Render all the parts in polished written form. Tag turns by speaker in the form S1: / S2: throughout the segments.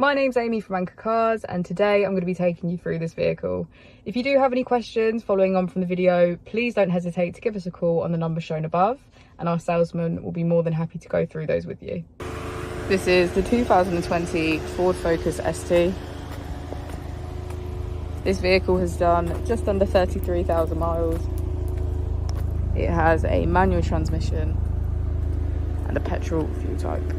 S1: My name's Amy from Anchor Cars, and today I'm going to be taking you through this vehicle. If you do have any questions following on from the video, please don't hesitate to give us a call on the number shown above, and our salesman will be more than happy to go through those with you. This is the 2020 Ford Focus ST. This vehicle has done just under 33,000 miles. It has a manual transmission and a petrol fuel type.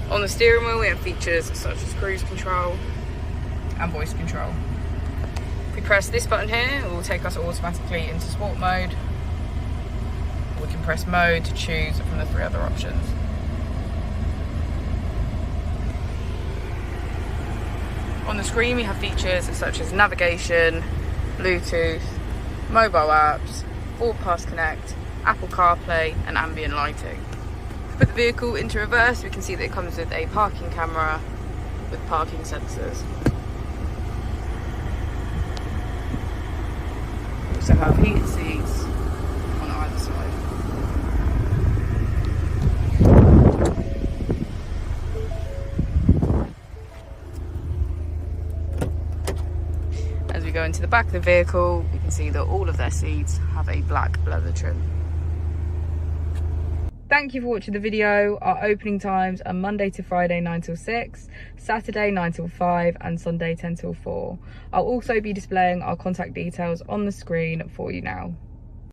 S1: On the steering wheel we have features such as cruise control and voice control. If we press this button here, it will take us automatically into sport mode. We can press mode to choose from the three other options. On the screen we have features such as navigation, Bluetooth, mobile apps, Ford Pass Connect, Apple CarPlay and ambient lighting. If we put the vehicle into reverse, we can see that it comes with a parking camera with parking sensors. We also have heated seats on either side. As we go into the back of the vehicle, you can see that all of their seats have a black leather trim. Thank you for watching the video. Our opening times are Monday to Friday 9 till 6, Saturday 9 till 5 and Sunday 10 till 4. I'll also be displaying our contact details on the screen for you now.